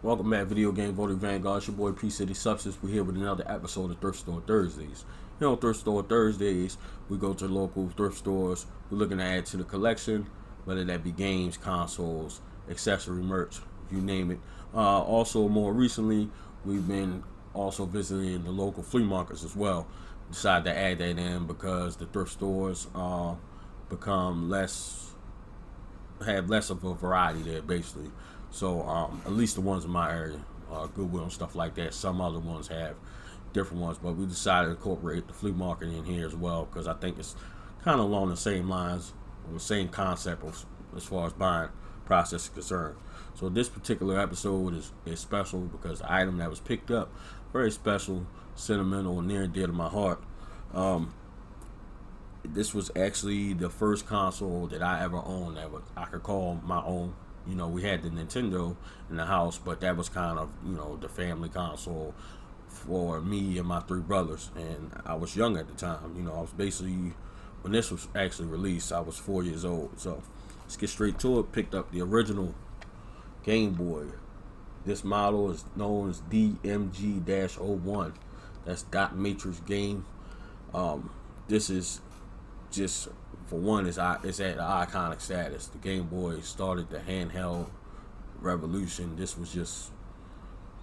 Welcome back, Video Game Voting Vanguard. It's your boy P City Substance. We're here with another episode of Thrift Store Thursdays. Here on Thrift Store Thursdays, we go to local thrift stores. We're looking to add to the collection, whether that be games, consoles, accessory merch, you name it. Also, more recently, we've been also visiting the local flea markets as well. Decided to add that in because the thrift stores have less of a variety there, basically. So at least the ones in my area, Goodwill and stuff like that. Some other ones have different ones, but we decided to incorporate the flea market in here as well because I think it's kind of along the same lines, or the same concept as far as buying process is concerned. So this particular episode is special because the item that was picked up, very special, sentimental, and near and dear to my heart. This was actually the first console that I ever owned that I could call my own. You know, we had the Nintendo in the house, but that was kind of, the family console for me and my three brothers. And I was young at the time. I was basically, when this was actually released, I was 4 years old. So let's get straight to it. Picked up the original Game Boy. This model is known as DMG-01. That's Dot Matrix Game. This is just, for one, it's at iconic status. The Game Boy started the handheld revolution. This was just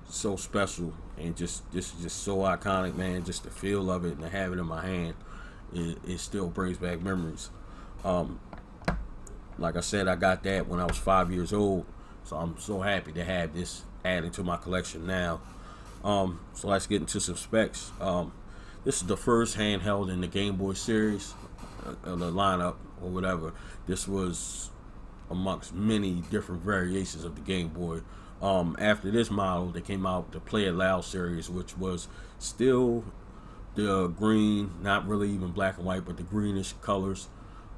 so special, and this is just so iconic, man. Just the feel of it and to have it in my hand, it still brings back memories. Like I said, I got that when I was 5 years old, so I'm so happy to have this added to my collection now. So let's get into some specs. This is the first handheld in the Game Boy series, the lineup or whatever. This was amongst many different variations of the Game Boy. After this model, they came out the Play It Loud series, which was still the green, not really even black and white, but the greenish colors.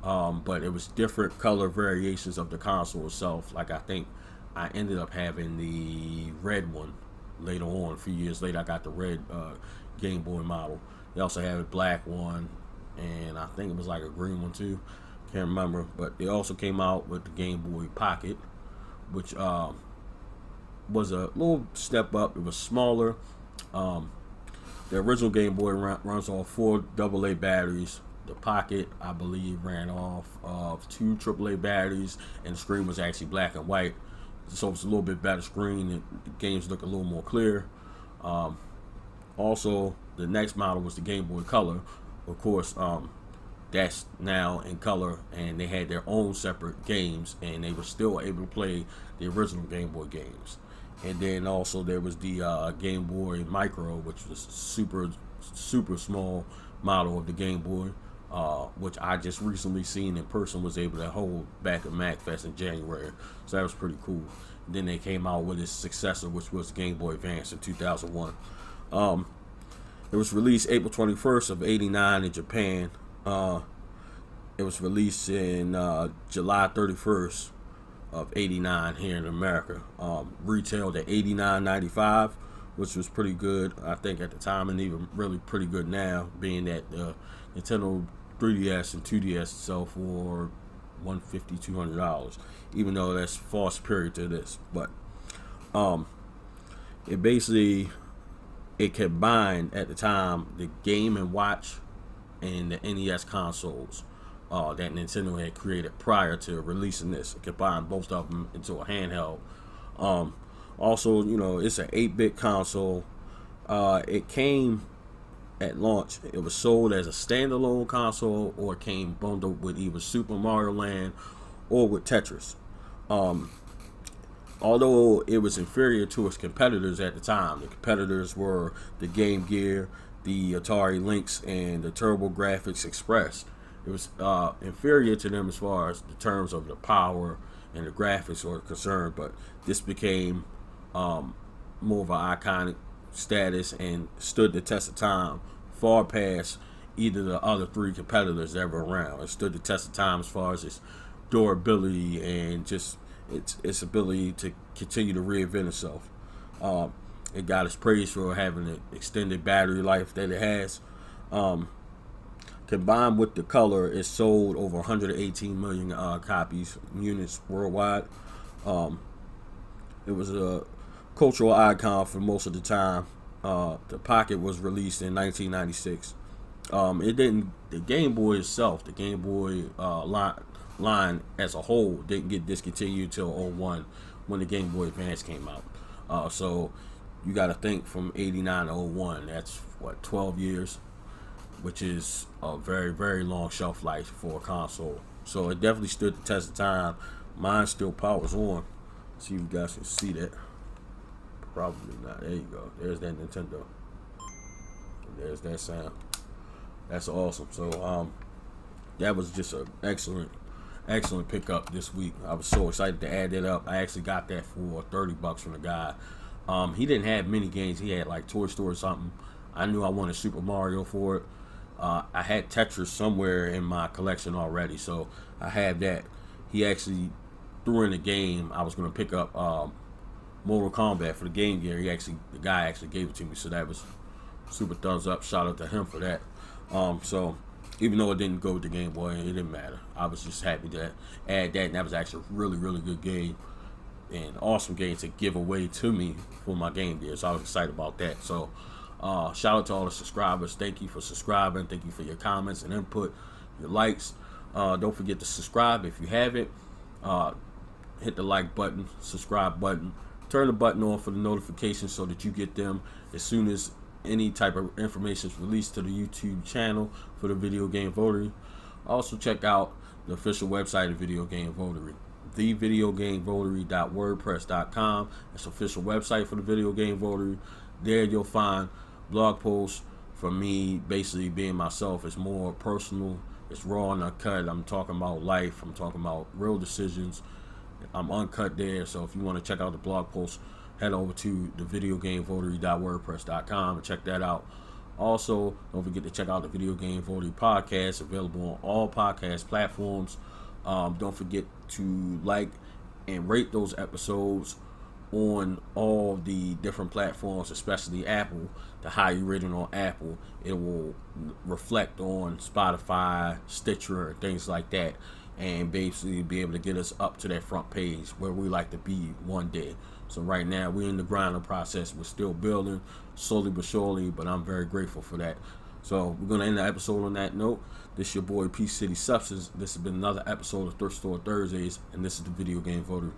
But it was different color variations of the console itself. Like I think I ended up having the red one later on. A few years later, I got the red Game Boy model. They also have a black one, and I think it was like a green one too. Can't remember. But they also came out with the Game Boy Pocket, which was a little step up. It was smaller. The original Game Boy runs off 4 AA batteries. The Pocket, I believe, ran off of 2 AAA batteries, and the screen was actually black and white. So it's a little bit better screen, and the games look a little more clear. Also, the next model was the Game Boy Color. Of course, that's now in color, and they had their own separate games, and they were still able to play the original Game Boy games. And then also there was the Game Boy Micro, which was super small model of the Game Boy, which I just recently seen in person, was able to hold back at MacFest in January. So that was pretty cool. And then they came out with its successor, which was Game Boy Advance in 2001. It was released April 21st of '89 in Japan. It was released in July 31st of '89 here in America. Retailed at $89.95, which was pretty good, I think, at the time, and even really pretty good now, being that the Nintendo 3DS and 2DS sell for $150, $200, even though that's far superior to this. But it combined at the time the Game & Watch and the NES consoles that Nintendo had created prior to releasing this. It combined both of them into a handheld. Also, it's an 8-bit console. It came at launch. It was sold as a standalone console, or it came bundled with either Super Mario Land or with Tetris. Although it was inferior to its competitors at the time. The competitors were the Game Gear, the Atari Lynx, and the TurboGrafx Express. It was inferior to them as far as the terms of the power and the graphics were concerned, but this became more of an iconic status and stood the test of time far past either the other 3 competitors that were around. It stood the test of time as far as its durability and just its ability to continue to reinvent itself. It got its praise for having an extended battery life that it has. Combined with the color, it sold over 118 million units worldwide. It was cultural icon for most of the time. The Pocket was released in 1996. It didn't. The Game Boy itself, the Game Boy line as a whole, didn't get discontinued till '01 when the Game Boy Advance came out. So you got to think from '89 to '01. That's what, 12 years, which is a very, very long shelf life for a console. So it definitely stood the test of time. Mine still powers on. See if you guys can see that. Probably not. There you go. There's that Nintendo. And there's that sound. That's awesome. So that was just an excellent pickup this week. I was so excited to add that up. I actually got that for $30 from the guy. He didn't have many games. He had like Toy Story or something. I knew I wanted Super Mario for it. I had Tetris somewhere in my collection already, so I had that. He actually threw in the game. I was going to pick up Mortal Kombat for the Game Gear. The guy actually gave it to me, so that was super thumbs up. Shout out to him for that. So even though it didn't go with the Game Boy, it didn't matter. I was just happy to add that, and that was actually a really, really good game and awesome game to give away to me for my Game Gear. So I was excited about that. So shout out to all the subscribers. Thank you for subscribing. Thank you for your comments and input, your likes. Don't forget to subscribe if you haven't. Hit the like button, subscribe button, turn the button on for the notifications so that you get them as soon as any type of information is released to the YouTube channel for the Video Game Votary. Also check out the official website of Video Game Votary, thevideogamevotary.wordpress.com. That's the official website for the Video Game Votary. There you'll find blog posts from me basically being myself. It's more personal, it's raw and uncut. I'm talking about life, I'm talking about real decisions. I'm uncut there, so if you want to check out the blog posts, head over to the videogamevotary.wordpress.com and check that out. Also, don't forget to check out the Video Game Votary podcast, available on all podcast platforms. Don't forget to like and rate those episodes on all the different platforms, especially Apple. The higher you rate it on Apple, it will reflect on Spotify, Stitcher, and things like that, and basically be able to get us up to that front page where we like to be one day. So right now we're in the grinding process. We're still building slowly but surely, but I'm very grateful for that. So we're going to end the episode on that note. This is your boy Peace City Substance. This has been another episode of Thrift Store Thursdays, and this is the Video Game Votary.